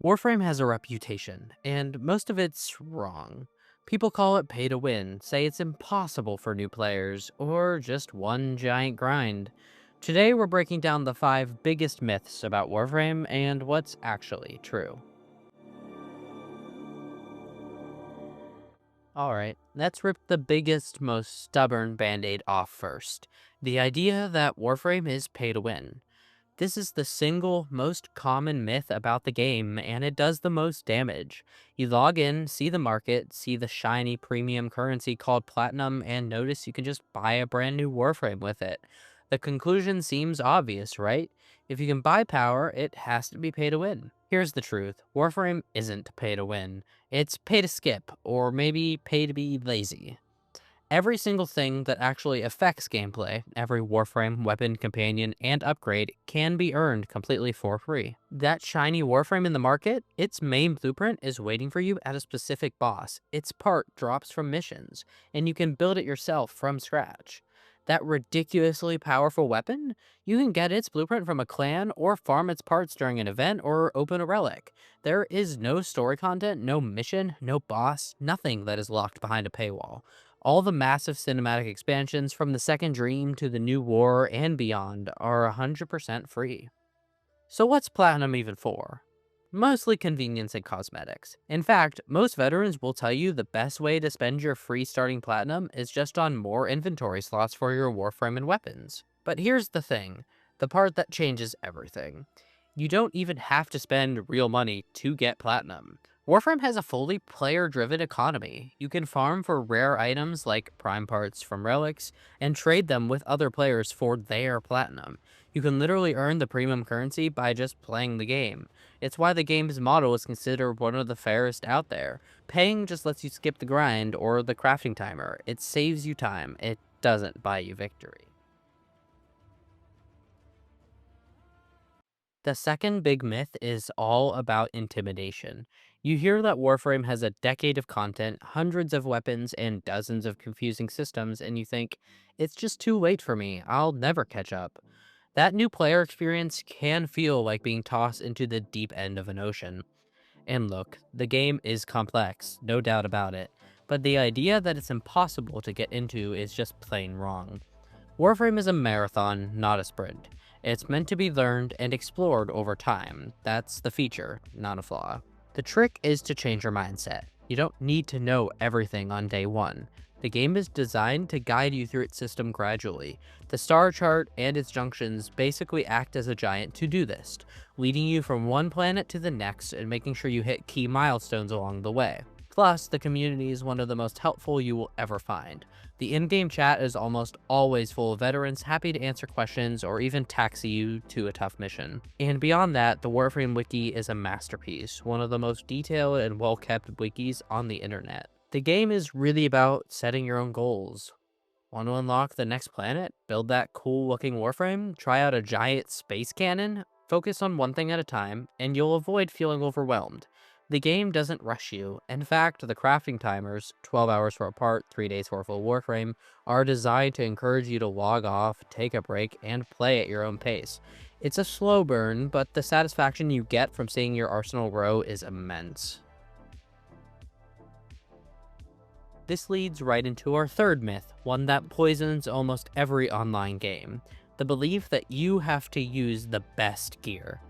Warframe has a reputation, and most of it's wrong. People call it pay to win, say it's impossible for new players, or just one giant grind. Today, we're breaking down the 5 biggest myths about Warframe and what's actually true. Alright, let's rip the biggest, most stubborn band aid off first. The idea that Warframe is pay to win. This is the single most common myth about the game, and it does the most damage. You log in, see the market, see the shiny premium currency called Platinum, and notice you can just buy a brand new Warframe with it. The conclusion seems obvious, right? If you can buy power, it has to be pay to win. Here's the truth. Warframe isn't pay to win. It's pay to skip, or maybe pay to be lazy. Every single thing that actually affects gameplay, every Warframe, weapon, companion, and upgrade can be earned completely for free. That shiny Warframe in the market, its main blueprint is waiting for you at a specific boss. Its part drops from missions, and you can build it yourself from scratch. That ridiculously powerful weapon, you can get its blueprint from a clan or farm its parts during an event or open a relic. There is no story content, no mission, no boss, nothing that is locked behind a paywall. All the massive cinematic expansions from the Second Dream to the New War and beyond are 100% free. So what's Platinum even for? Mostly convenience and cosmetics. In fact, most veterans will tell you the best way to spend your free starting Platinum is just on more inventory slots for your Warframe and weapons. But here's the thing, the part that changes everything. You don't even have to spend real money to get Platinum. Warframe has a fully player-driven economy. You can farm for rare items like prime parts from relics, and trade them with other players for their Platinum. You can literally earn the premium currency by just playing the game. It's why the game's model is considered one of the fairest out there. Paying just lets you skip the grind or the crafting timer. It saves you time. It doesn't buy you victory. The second big myth is all about intimidation. You hear that Warframe has a decade of content, hundreds of weapons, and dozens of confusing systems, and you think, it's just too late for me, I'll never catch up. That new player experience can feel like being tossed into the deep end of an ocean. And look, the game is complex, no doubt about it, but the idea that it's impossible to get into is just plain wrong. Warframe is a marathon, not a sprint. It's meant to be learned and explored over time. That's the feature, not a flaw. The trick is to change your mindset. You don't need to know everything on day one. The game is designed to guide you through its system gradually. The star chart and its junctions basically act as a giant to-do list, leading you from one planet to the next and making sure you hit key milestones along the way. Plus, the community is one of the most helpful you will ever find. The in-game chat is almost always full of veterans happy to answer questions or even taxi you to a tough mission. And beyond that, the Warframe wiki is a masterpiece, one of the most detailed and well-kept wikis on the internet. The game is really about setting your own goals. Want to unlock the next planet? Build that cool-looking Warframe? Try out a giant space cannon? Focus on one thing at a time, and you'll avoid feeling overwhelmed. The game doesn't rush you. In fact, the crafting timers, 12 hours for a part, 3 days for a full Warframe, are designed to encourage you to log off, take a break, and play at your own pace. It's a slow burn, but the satisfaction you get from seeing your arsenal grow is immense. This leads right into our third myth, one that poisons almost every online game. The belief that you have to use the best gear.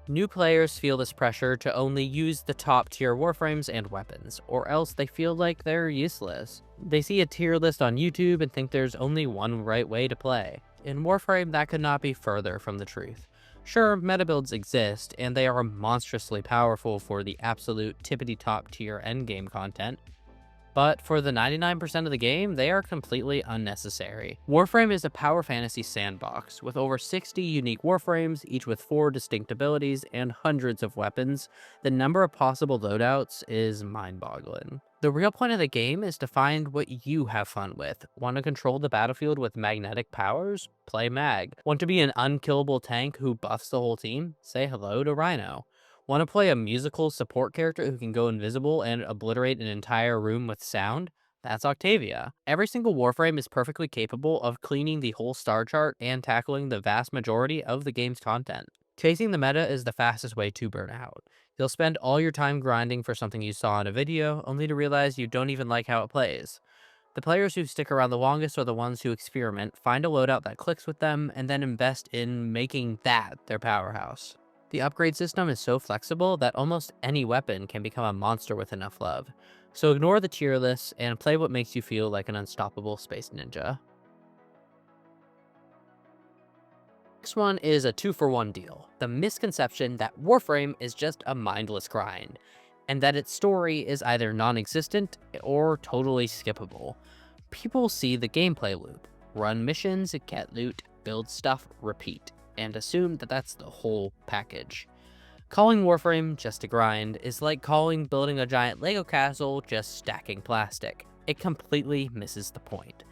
New players feel this pressure to only use the top tier warframes and weapons, or else they feel like they're useless. They see a tier list on YouTube and think there's only one right way to play. In Warframe, that could not be further from the truth. Sure, meta builds exist, and they are monstrously powerful for the absolute tippity top tier endgame content, but for the 99% of the game, they are completely unnecessary. Warframe is a power fantasy sandbox, with over 60 unique warframes, each with 4 distinct abilities and hundreds of weapons. The number of possible loadouts is mind-boggling. The real point of the game is to find what you have fun with. Want to control the battlefield with magnetic powers? Play Mag. Want to be an unkillable tank who buffs the whole team? Say hello to Rhino. Want to play a musical support character who can go invisible and obliterate an entire room with sound? That's Octavia. Every single Warframe is perfectly capable of cleaning the whole star chart and tackling the vast majority of the game's content. Chasing the meta is the fastest way to burn out. You'll spend all your time grinding for something you saw in a video, only to realize you don't even like how it plays. The players who stick around the longest are the ones who experiment, find a loadout that clicks with them, and then invest in making that their powerhouse. The upgrade system is so flexible that almost any weapon can become a monster with enough love. So ignore the tier lists and play what makes you feel like an unstoppable space ninja. Next one is a 2-for-1 deal. The misconception that Warframe is just a mindless grind, and that its story is either non-existent or totally skippable. People see the gameplay loop, run missions, get loot, build stuff, repeat, and assume that that's the whole package. Calling Warframe just a grind is like calling building a giant Lego castle just stacking plastic. It completely misses the point.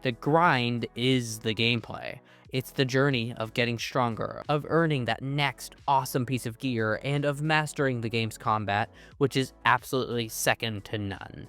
The grind is the gameplay. It's the journey of getting stronger, of earning that next awesome piece of gear, and of mastering the game's combat, which is absolutely second to none.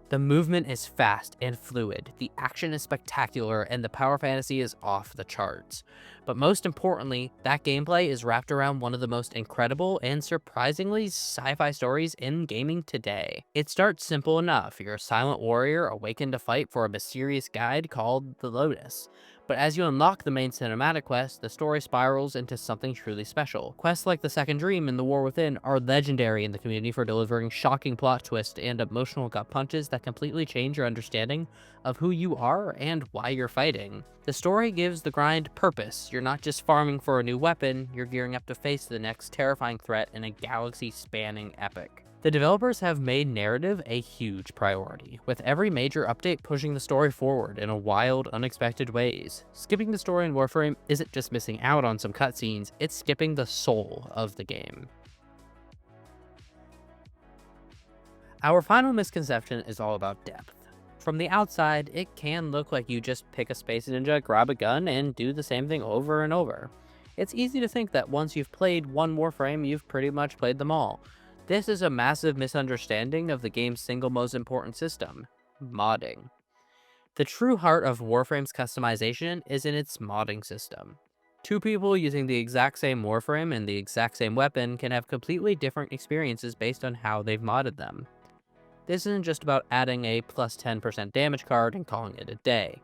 The movement is fast and fluid, the action is spectacular, and the power fantasy is off the charts. But most importantly, that gameplay is wrapped around one of the most incredible and surprisingly sci-fi stories in gaming today. It starts simple enough. You're a silent warrior awakened to fight for a mysterious guide called the Lotus. But as you unlock the main cinematic quest, the story spirals into something truly special. Quests like the Second Dream and the War Within are legendary in the community for delivering shocking plot twists and emotional gut punches that completely change your understanding of who you are and why you're fighting. The story gives the grind purpose. You're not just farming for a new weapon, you're gearing up to face the next terrifying threat in a galaxy-spanning epic. The developers have made narrative a huge priority, with every major update pushing the story forward in a wild, unexpected ways. Skipping the story in Warframe isn't just missing out on some cutscenes, it's skipping the soul of the game. Our final misconception is all about depth. From the outside, it can look like you just pick a space ninja, grab a gun, and do the same thing over and over. It's easy to think that once you've played one Warframe, you've pretty much played them all. This is a massive misunderstanding of the game's single most important system, modding. The true heart of Warframe's customization is in its modding system. Two people using the exact same Warframe and the exact same weapon can have completely different experiences based on how they've modded them. This isn't just about adding a plus 10% damage card and calling it a day.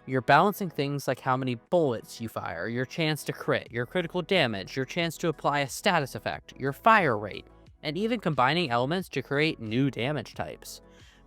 You're balancing things like how many bullets you fire, your chance to crit, your critical damage, your chance to apply a status effect, your fire rate, and even combining elements to create new damage types.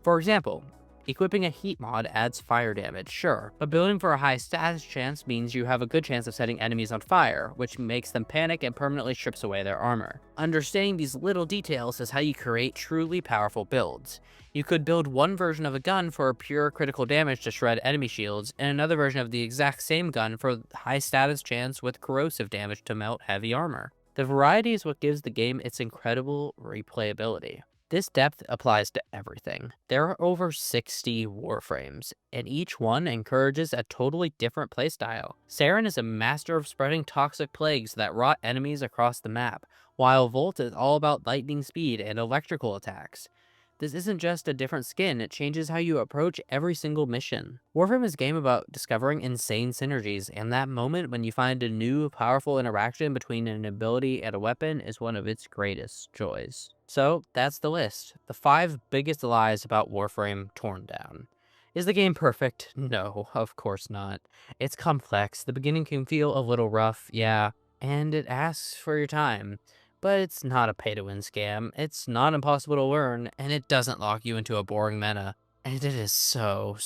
For example, equipping a heat mod adds fire damage, sure, but building for a high status chance means you have a good chance of setting enemies on fire, which makes them panic and permanently strips away their armor. Understanding these little details is how you create truly powerful builds. You could build one version of a gun for pure critical damage to shred enemy shields, and another version of the exact same gun for high status chance with corrosive damage to melt heavy armor. The variety is what gives the game its incredible replayability. This depth applies to everything. There are over 60 Warframes, and each one encourages a totally different playstyle. Saren is a master of spreading toxic plagues that rot enemies across the map, while Volt is all about lightning speed and electrical attacks. This isn't just a different skin, it changes how you approach every single mission. Warframe is a game about discovering insane synergies, and that moment when you find a new, powerful interaction between an ability and a weapon is one of its greatest joys. So, that's the list. The 5 biggest lies about Warframe torn down. Is the game perfect? No, of course not. It's complex, the beginning can feel a little rough, yeah, and it asks for your time. But it's not a pay-to-win scam, it's not impossible to learn, and it doesn't lock you into a boring meta. And it is so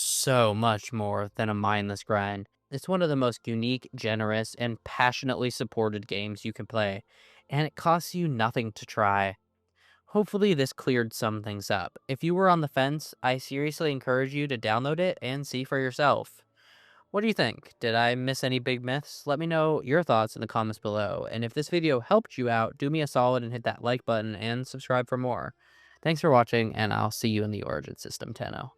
much more than a mindless grind. It's one of the most unique, generous, and passionately supported games you can play, and it costs you nothing to try. Hopefully this cleared some things up. If you were on the fence, I seriously encourage you to download it and see for yourself. What do you think? Did I miss any big myths? Let me know your thoughts in the comments below. And if this video helped you out, do me a solid and hit that like button and subscribe for more. Thanks for watching, and I'll see you in the Origin System 10.0.